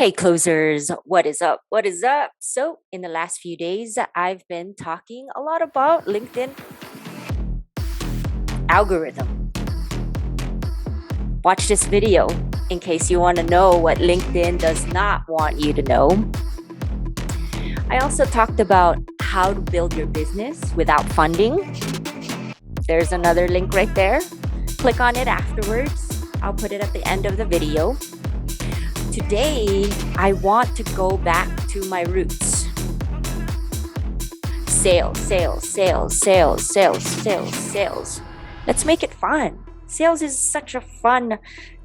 Hey closers, what is up? What is up? So, in the last few days, I've been talking a lot about LinkedIn algorithm. Watch this video in case you want to know what LinkedIn does not want you to know. I also talked about how to build your business without funding. There's another link right there. Click on it afterwards. I'll put it at the end of the video. Today, I want to go back to my roots. Sales. Let's make it fun. Sales is such a fun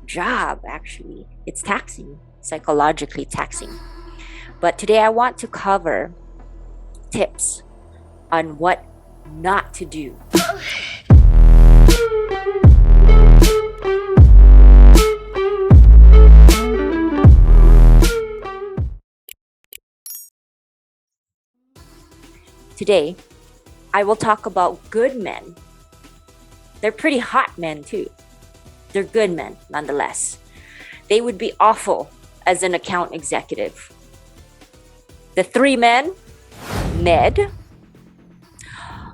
job, actually. It's taxing, psychologically taxing. But today I want to cover tips on what not to do. Today, I will talk about good men. They're pretty hot men too. They're good men nonetheless. They would be awful as an account executive. The three men, Ned,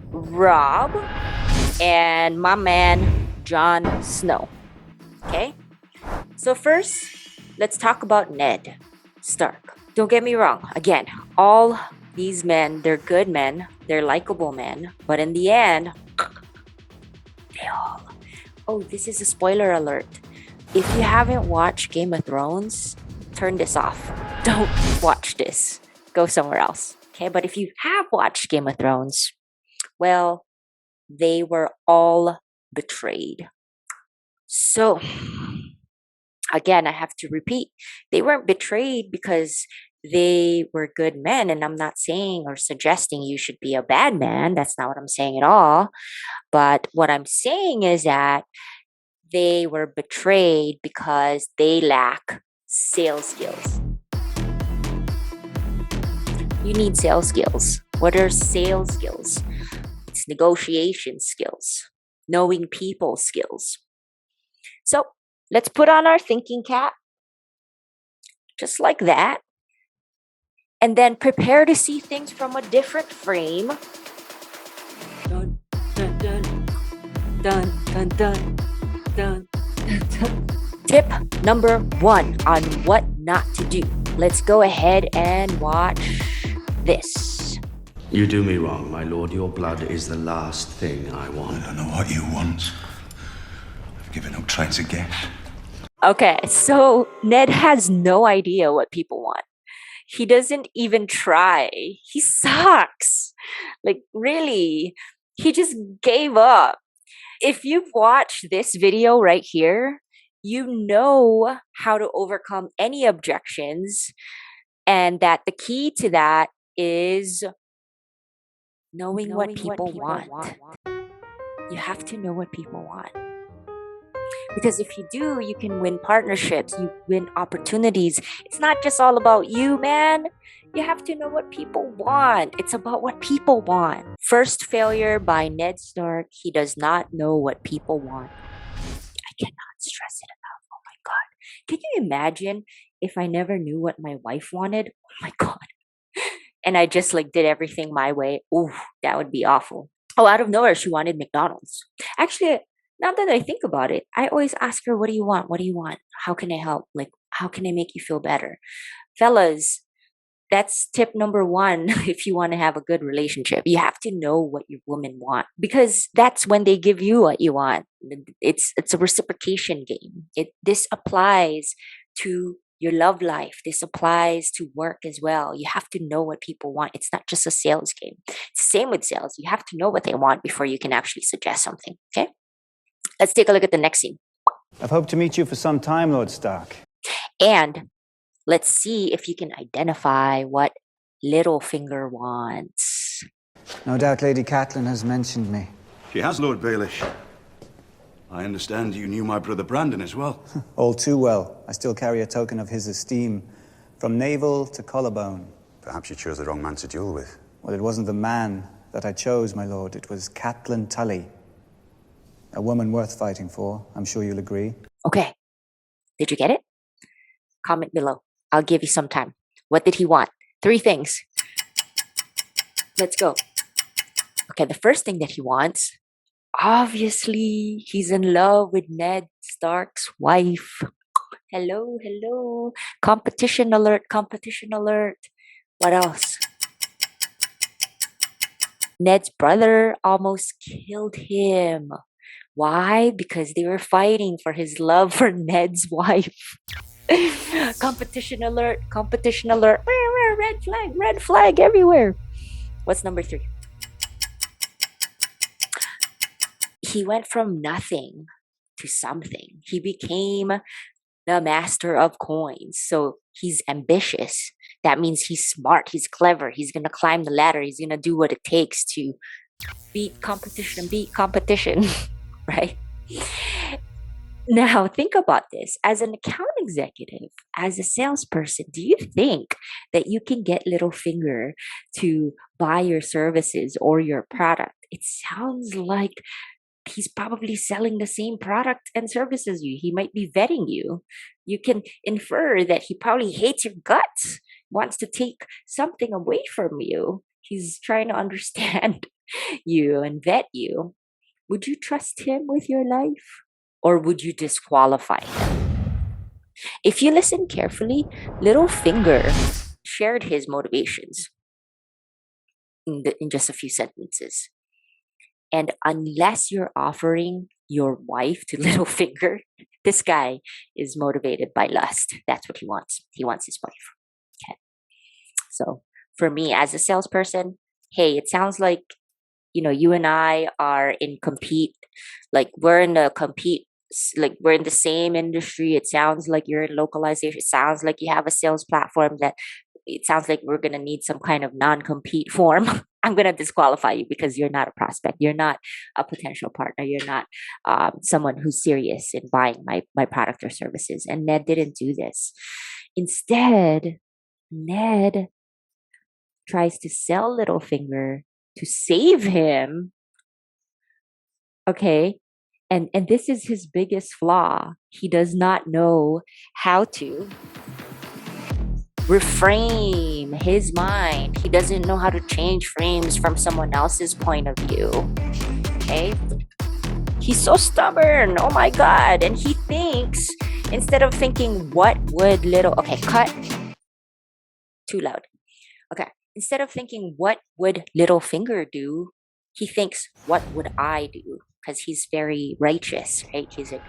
Rob, and my man, Jon Snow. Okay? So first, let's talk about Ned Stark. Don't get me wrong. Again, all these men, they're good men, they're likable men, but in the end, they all... Oh, this is a spoiler alert. If you haven't watched Game of Thrones, turn this off. Don't watch this. Go somewhere else. Okay, but if you have watched Game of Thrones, well, they were all betrayed. So, again, I have to repeat, they weren't betrayed because they were good men, and I'm not saying or suggesting you should be a bad man. That's not what I'm saying at all. But what I'm saying is that they were betrayed because they lack sales skills. You need sales skills. What are sales skills? It's negotiation skills, knowing people skills. So let's put on our thinking cap, just like that. And then prepare to see things from a different frame. Dun, dun, dun, dun, dun, dun, dun, dun, dun. Tip number 1 on what not to do. Let's go ahead and watch this. You do me wrong, my lord. Your blood is the last thing I want. I don't know what you want. I've given up trying to guess. Okay, so Ned has no idea what people want. He doesn't even try. He sucks. Like, really, he just gave up. If you've watched this video right here, you know how to overcome any objections, and that the key to that is knowing what people want. You have to know what people want. Because if you do, you can win partnerships, you win opportunities. It's not just all about you, man. You have to know what people want. It's about what people want. First failure by Ned Stark. He does not know what people want. I cannot stress it enough. Oh my God. Can you imagine if I never knew what my wife wanted? Oh my God. And I just did everything my way. Ooh, that would be awful. Oh, out of nowhere, she wanted McDonald's. Actually, now that I think about it, I always ask her, what do you want? What do you want? How can I help? How can I make you feel better? Fellas, that's tip number 1 if you want to have a good relationship. You have to know what your woman want, because that's when they give you what you want. It's a reciprocation game. This applies to your love life. This applies to work as well. You have to know what people want. It's not just a sales game. It's the same with sales. You have to know what they want before you can actually suggest something. Okay? Let's take a look at the next scene. I've hoped to meet you for some time, Lord Stark. And let's see if you can identify what Littlefinger wants. No doubt Lady Catelyn has mentioned me. She has, Lord Baelish. I understand you knew my brother Brandon as well. All too well. I still carry a token of his esteem, from navel to collarbone. Perhaps you chose the wrong man to duel with. Well, it wasn't the man that I chose, my lord. It was Catelyn Tully. A woman worth fighting for. I'm sure you'll agree. Okay. Did you get it? Comment below. I'll give you some time. What did he want? 3 things. Let's go. Okay, the first thing that he wants, obviously, he's in love with Ned Stark's wife. Hello, hello. Competition alert, competition alert. What else? Ned's brother almost killed him. Why? Because they were fighting for his love for Ned's wife. Competition alert, competition alert. Red flag everywhere. What's number 3? He went from nothing to something. He became the master of coins. So he's ambitious. That means he's smart, he's clever, he's going to climb the ladder, he's going to do what it takes to beat competition, right? Now, think about this. As an account executive, as a salesperson, do you think that you can get Littlefinger to buy your services or your product? It sounds like he's probably selling the same product and service as you. He might be vetting you. You can infer that he probably hates your guts, wants to take something away from you. He's trying to understand you and vet you. Would you trust him with your life? Or would you disqualify him? If you listen carefully, Littlefinger shared his motivations in just a few sentences. And unless you're offering your wife to Littlefinger, this guy is motivated by lust. That's what he wants. He wants his wife. Okay. So for me as a salesperson, hey, it sounds like, you and I are in compete, like we're in the same industry. It sounds like you're in localization. It sounds like you have a sales platform that it sounds like we're going to need some kind of non-compete form. I'm going to disqualify you because you're not a prospect. You're not a potential partner. You're not someone who's serious in buying my product or services. And Ned didn't do this. Instead, Ned tries to sell Littlefinger to save him. Okay. And this is his biggest flaw. He does not know how to reframe his mind. He doesn't know how to change frames from someone else's point of view. Okay? He's so stubborn. Oh my God. And he thinks, instead of thinking, what would okay, cut. Too loud. Okay. Instead of thinking, what would Littlefinger do? He thinks, what would I do? Because he's very righteous, right? He's like,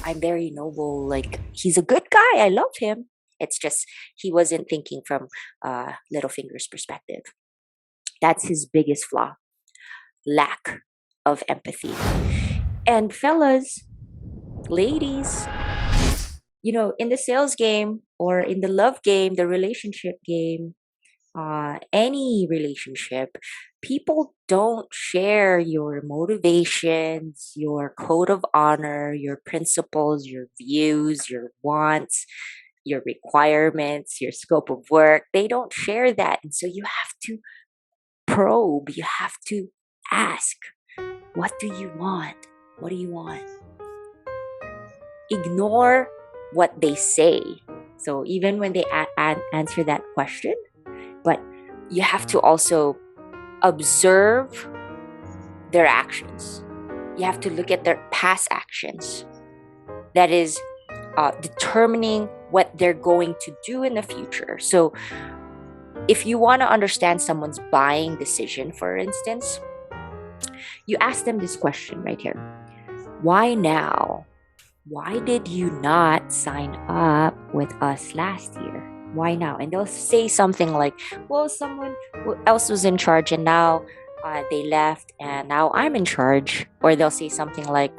I'm very noble. Like, he's a good guy. I love him. It's just he wasn't thinking from Littlefinger's perspective. That's his biggest flaw. Lack of empathy. And fellas, ladies, in the sales game or in the love game, the relationship game, any relationship, people don't share your motivations, your code of honor, your principles, your views, your wants, your requirements, your scope of work. They don't share that. And so you have to probe, you have to ask, what do you want? What do you want? Ignore what they say. So even when they answer that question, but you have to also observe their actions. You have to look at their past actions. That is determining what they're going to do in the future. So if you want to understand someone's buying decision, for instance, you ask them this question right here. Why now? Why did you not sign up with us last year? Why now? And they'll say something like, well, someone else was in charge and now they left and now I'm in charge. Or they'll say something like,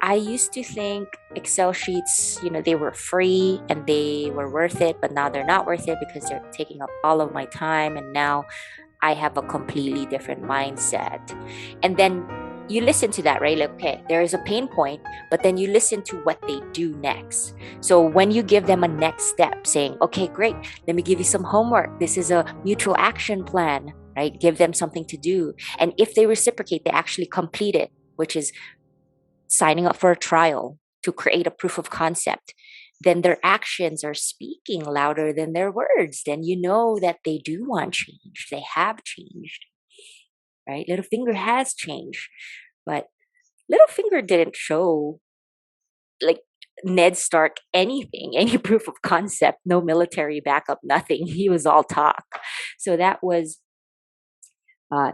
I used to think Excel sheets, they were free and they were worth it, but now they're not worth it because they're taking up all of my time. And now I have a completely different mindset. And then you listen to that, right? Like, okay, there is a pain point, but then you listen to what they do next. So when you give them a next step saying, okay, great, let me give you some homework. This is a mutual action plan, right? Give them something to do. And if they reciprocate, they actually complete it, which is signing up for a trial to create a proof of concept. then their actions are speaking louder than their words. Then you know that they do want change. They have changed, right? Littlefinger has changed, but Littlefinger didn't show like Ned Stark anything, any proof of concept, no military backup, nothing. He was all talk. So that was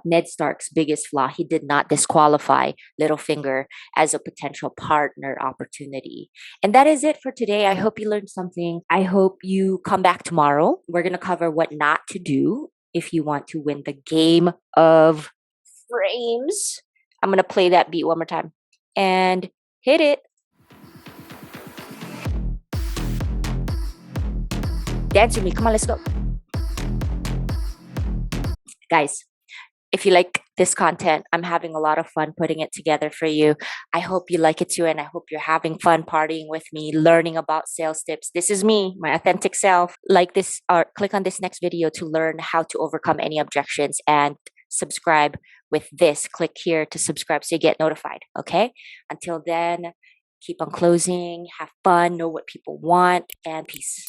Ned Stark's biggest flaw. He did not disqualify Littlefinger as a potential partner opportunity. And that is it for today. I hope you learned something. I hope you come back tomorrow. We're going to cover what not to do if you want to win the game of frames. I'm going to play that beat one more time and hit it. Dance with me. Come on, let's go. Guys, if you like this content, I'm having a lot of fun putting it together for you. I hope you like it too, and I hope you're having fun partying with me, learning about sales tips. This is me, my authentic self. Like this or click on this next video to learn how to overcome any objections, and subscribe with this. Click here to subscribe so you get notified. Okay? Until then, keep on closing, have fun, know what people want, and peace.